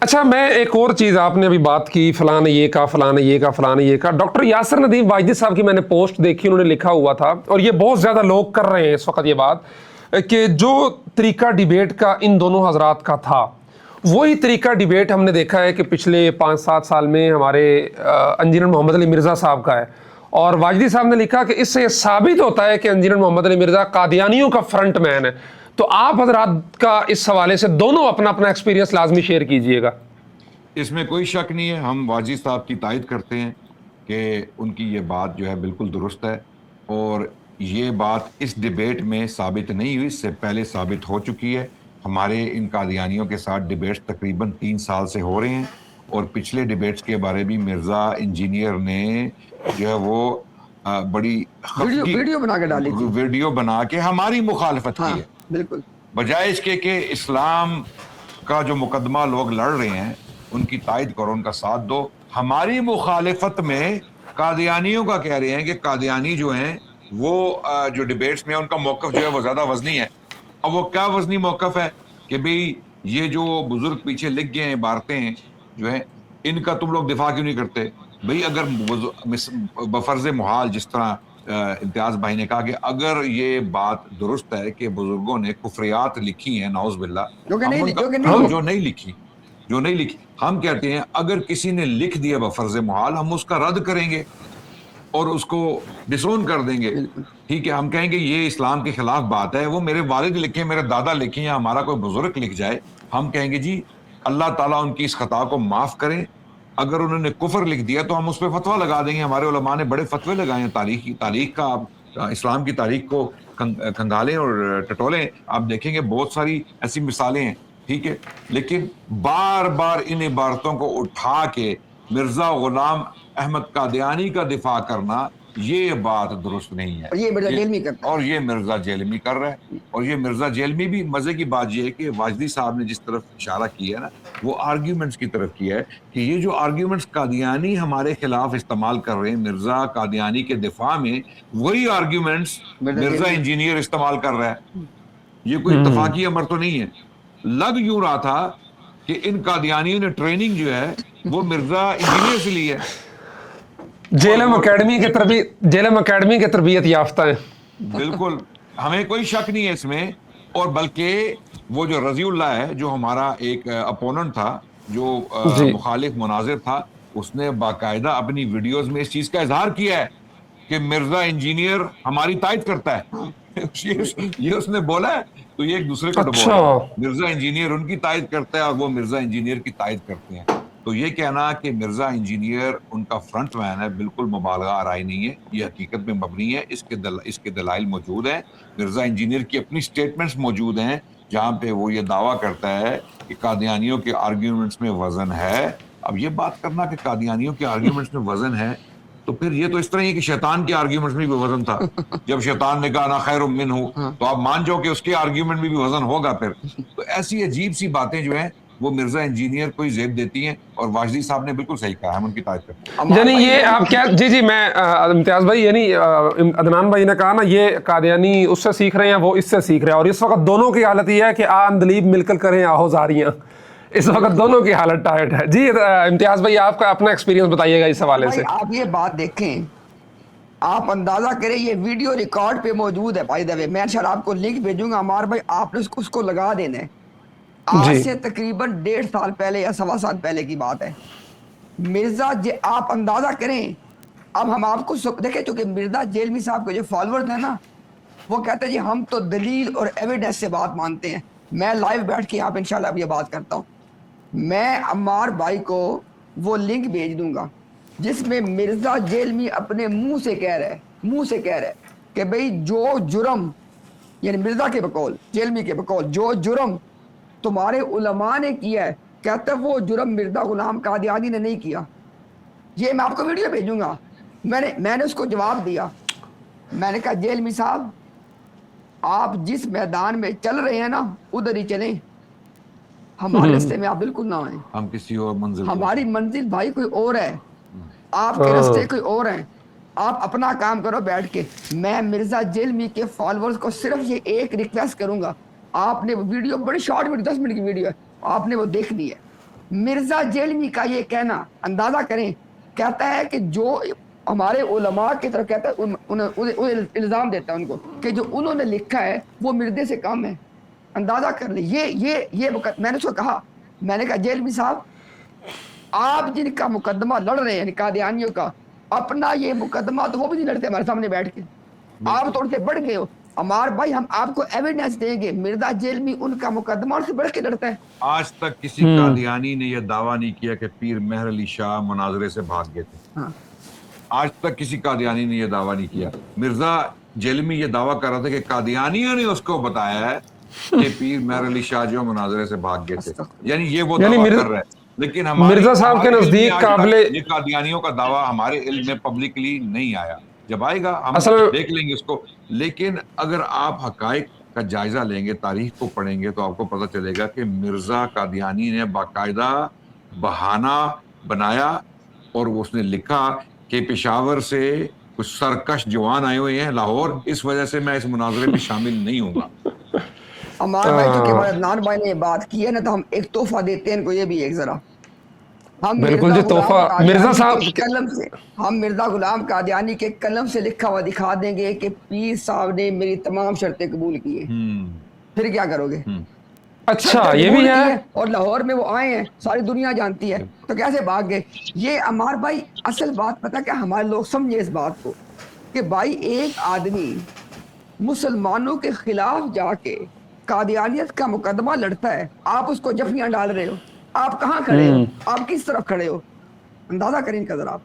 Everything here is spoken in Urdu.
اچھا میں ایک اور چیز، آپ نے ابھی بات کی فلاں نے یہ کہا، فلاں نے یہ کہا، فلاں نے یہ کہا. ڈاکٹر یاسر ندیم واجدی صاحب کی میں نے پوسٹ دیکھی، انہوں نے لکھا ہوا تھا اور یہ بہت زیادہ لوگ کر رہے ہیں اس وقت یہ بات، کہ جو طریقہ ڈیبیٹ کا ان دونوں حضرات کا تھا وہی طریقہ ڈیبیٹ ہم نے دیکھا ہے کہ پچھلے 5-7 سال میں ہمارے انجینئر محمد علی مرزا صاحب کا ہے. اور واجدی صاحب نے لکھا کہ اس سے یہ ثابت ہوتا ہے کہ انجینئر محمد علی مرزا قادیانیوں کا فرنٹ مین ہے. تو آپ حضرات کا اس حوالے سے دونوں اپنا اپنا ایکسپیرینس لازمی شیئر کیجئے گا. اس میں کوئی شک نہیں ہے، ہم واجد صاحب کی تائید کرتے ہیں کہ ان کی یہ بات جو ہے بالکل درست ہے، اور یہ بات اس ڈیبیٹ میں ثابت نہیں ہوئی، اس سے پہلے ثابت ہو چکی ہے. ہمارے ان قادیانیوں کے ساتھ ڈیبیٹس تقریباً 3 سال سے ہو رہے ہیں، اور پچھلے ڈیبیٹس کے بارے بھی مرزا انجینئر نے جو ہے وہ بڑی ویڈیو بنا کے ڈالی تھی، ویڈیو بنا کے ہماری مخالفت کی ہے. بالکل بجائے اس کے کہ اسلام کا جو مقدمہ لوگ لڑ رہے ہیں ان کی تائید کرو، ان کا ساتھ دو. ہماری مخالفت میں قادیانیوں کا کہہ رہے ہیں کہ قادیانی جو ہیں وہ جو ڈیبیٹس میں ان کا موقف جو ہے وہ زیادہ وزنی ہے. اب وہ کیا وزنی موقف ہے کہ بھئی یہ جو بزرگ پیچھے لکھ گئے ہیں عبارتیں جو ہیں ان کا تم لوگ دفاع کیوں نہیں کرتے؟ بھئی اگر بفرض محال جس طرح امتیاز بھائی نے کہا کہ اگر یہ بات درست ہے کہ بزرگوں نے کفریات لکھی ہیں نعوذ باللہ، جو نہیں لکھی، ہم کہتے ہیں اگر کسی نے لکھ دیا بفرض محال ہم اس کا رد کریں گے اور اس کو ڈسون کر دیں گے. ٹھیک ہے، ہم کہیں گے یہ اسلام کے خلاف بات ہے، وہ میرے والد لکھیں، میرے دادا لکھیں، یا ہمارا کوئی بزرگ لکھ جائے، ہم کہیں گے جی اللہ تعالیٰ ان کی اس خطا کو معاف کریں. اگر انہوں نے کفر لکھ دیا تو ہم اس پہ فتویٰ لگا دیں گے. ہمارے علماء نے بڑے فتوے لگائے ہیں تاریخ کا. آپ اسلام کی تاریخ کو کھنگالیں اور ٹٹولیں، آپ دیکھیں گے بہت ساری ایسی مثالیں ہیں. ٹھیک ہے، لیکن بار بار ان عبارتوں کو اٹھا کے مرزا غلام احمد قادیانی کا دفاع کرنا یہ بات درست نہیں ہے. اور یہ مرزا جیلمی کر رہا ہے. اور یہ مرزا جیلمی بھی، مزے کی بات یہ ہے کہ واجدی صاحب نے جس طرف اشارہ کیا ہے نا وہ آرگیومنٹس کی طرف کیا ہے کہ یہ جو آرگیومنٹس قادیانی ہمارے خلاف استعمال کر رہے ہیں مرزا قادیانی کے دفاع میں، وہی آرگیومنٹس مرزا انجینئر استعمال کر رہا ہے. یہ کوئی اتفاقی امر تو نہیں ہے. لگ یوں رہا تھا کہ ان قادیانیوں نے ٹریننگ جو ہے وہ مرزا انجینئر سے لی ہے. جیلم اکیڈمی کے تربیت یافتہ ہیں. بالکل، ہمیں کوئی شک نہیں ہے اس میں. اور بلکہ وہ جو رضی اللہ ہے جو ہمارا ایک اپوننٹ تھا، جو مخالف مناظر تھا، اس نے باقاعدہ اپنی ویڈیوز میں اس چیز کا اظہار کیا ہے کہ مرزا انجینئر ہماری تائید کرتا ہے. یہ اس نے بولا ہے. تو یہ ایک دوسرے کو ڈبو رہے ہیں. مرزا انجینئر ان کی تائید کرتا ہے اور وہ مرزا انجینئر کی تائید کرتے ہیں. تو یہ کہنا کہ مرزا انجینئر ان کا فرنٹ مین ہے بالکل مبالغہ آرائی نہیں ہے، یہ حقیقت میں مبنی ہے. اس کے دلائل موجود ہیں. مرزا انجینئر کی اپنی سٹیٹمنٹس موجود ہیں جہاں پہ وہ یہ دعویٰ کرتا ہے کہ قادیانیوں کے آرگیومنٹس میں وزن ہے. اب یہ بات کرنا کہ قادیانیوں کے آرگیومنٹس میں وزن ہے، تو پھر یہ تو اس طرح ہی کہ شیطان کے آرگیومنٹس میں بھی وزن تھا. جب شیطان نے کہا انا خیر منہ تو آپ مان جاؤ کہ اس کے آرگیومنٹ میں بھی وزن ہوگا. پھر تو ایسی عجیب سی باتیں جو ہیں وہ مرزا انجینئر کو ہی زیب دیتی ہیں. اور واجدی صاحب نے بالکل صحیح کہا، ہم ان کی تعریف کرتے ہیں. یعنی یہ آپ کیا، جی میں امتیاز بھائی، یعنی عدنان بھائی نے کہا نا یہ قادیانی اس سے سیکھ رہے ہیں، وہ اس سے سیکھ رہے ہیں، اور اس وقت دونوں کی حالت یہ ہے کہ اندلیب مل کر کریں آہو زاریاں. اس وقت دونوں کی حالت ٹائٹ ہے. جی امتیاز بھائی آپ کا اپنا ایکسپیرینس بتائیے گا اس حوالے سے. آپ یہ بات دیکھیں، آپ اندازہ کریں، یہ ویڈیو ریکارڈ پہ موجود ہے. بائی دا وے میں انشاءاللہ آپ کو لنک بھیجوں گا. عمار بھائی آپ نے اس کو لگا دینا ہے. آج سے تقریباً 1.5 سال پہلے یا 1.25 سال پہلے کی بات ہے. مرزا آپ اندازہ کریں. اب ہم آپ کو دیکھیں، چونکہ مرزا جیلمی صاحب کے جو فالورز ہیں نا وہ کہتے ہیں جی ہم تو دلیل اور ایویڈنس سے بات مانتے ہیں. میں لائیو بیٹھ کے آپ انشاءاللہ اب یہ بات کرتا ہوں. میں عمار بھائی کو وہ لنک بھیج دوں گا جس میں مرزا جیلمی اپنے منہ سے کہہ رہے کہ بھئی جو جرم، یعنی مرزا کے بقول، جیلمی کے بقول، جو جرم تمہارے علماء نے کیا ہے، کہتا ہے وہ جرم مرزا غلام قادیانی نے نہیں کیا. یہ میں آپ کو ویڈیو بھیجوں گا. میں نے اس کو جواب دیا. میں نے کہا جیلمی صاحب آپ جس میدان میں چل رہے ہیں نا ادھر ہی چلیں، ہمارے راستے میں آپ بالکل نہ آئیں. ہم کسی اور منزل، ہماری منزل بھائی کوئی اور ہے، آپ کے راستے کوئی اور ہیں. آپ اپنا کام کرو بیٹھ کے. میں مرزا جیلمی کے فالورز کو صرف یہ ایک ریکویسٹ کروں گا، آپ نے وہ ویڈیو بڑی شارٹ ویڈیو 10 منٹ کی ویڈیو ہے، آپ نے وہ دیکھنی ہے. مرزا جیلمی کا یہ کہنا اندازہ کریں، کہتا ہے کہ جو ہمارے علماء کی طرف کہتا ہے انہیں الزام دیتا ہے ان کو کہ جو انہوں نے لکھا ہے وہ مردے سے کم ہے. اندازہ کر لیں. یہ میں نے اس کو کہا، میں نے کہا جیلمی صاحب آپ جن کا مقدمہ لڑ رہے ہیں قادیانیوں کا، اپنا یہ مقدمہ تو وہ بھی نہیں لڑتے ہمارے سامنے بیٹھ کے، آپ تو ان سے بڑھ گئے ہو. ہمارے بھائی ہم آپ کو ایویڈنس دیں گے، مرزا جیلمی ان کا مقدمہ ان سے بڑھ کے لڑتا ہے. آج تک کسی قادیانی نے یہ دعویٰ نہیں کیا کہ پیر مہر علی شاہ مناظرے سے بھاگ گئے تھے. ہاں آج تک کسی قادیانی نے یہ دعویٰ نہیں کیا. مرزا جیلمی یہ دعویٰ کر رہا تھا کہ قادیانیوں نے اس کو بتایا ہے کہ پیر مہر علی شاہ جو مناظرے سے بھاگ گئے تھے. یعنی یہ وہ دعویٰ کر رہا ہے، لیکن مرزا صاحب کے نزدیک قابل یہ قادیانیوں کا دعویٰ ہمارے علم میں پبلکلی نہیں آیا. جب آئے گا ہم دیکھ لیں گے اس کو. لیکن اگر آپ حقائق کا جائزہ لیں گے، تاریخ کو پڑھیں گے، تو آپ کو پتہ چلے گا کہ مرزا قادیانی نے باقاعدہ بہانہ بنایا اور اس نے لکھا کہ پشاور سے کچھ سرکش جوان آئے ہوئے ہیں لاہور، اس وجہ سے میں اس مناظرے میں شامل نہیں ہوں گا. ہمارے بھائی چونکہ ہمارے عدنان بھائی نے یہ بات کی ہے نا، تو ہم ایک تحفہ دیتے ہیں ان کو. یہ بھی ایک ذرا ہم بالکل جی تحفہ مرزا صاحب قلم سے، ہم مرزا غلام قادیانی کے قلم سے لکھا ہوا دکھا دیں گے کہ پیر صاحب نے میری تمام شرطیں قبول کی ہیں. پھر کیا کرو گے؟ اچھا یہ بھی ہے. اور لاہور میں وہ آئے ہیں، ساری دنیا جانتی ہے، تو کیسے بھاگ گئے؟ یہ عمار بھائی اصل بات پتہ کیا، ہمارے لوگ سمجھے اس بات کو کہ بھائی ایک آدمی مسلمانوں کے خلاف جا کے قادیانیت کا مقدمہ لڑتا ہے، آپ اس کو جفیاں ڈال رہے ہو. آپ کہاں کھڑے ہو؟ آپ کس طرف کھڑے ہو؟ اندازہ کریں ان کا ذرا آپ.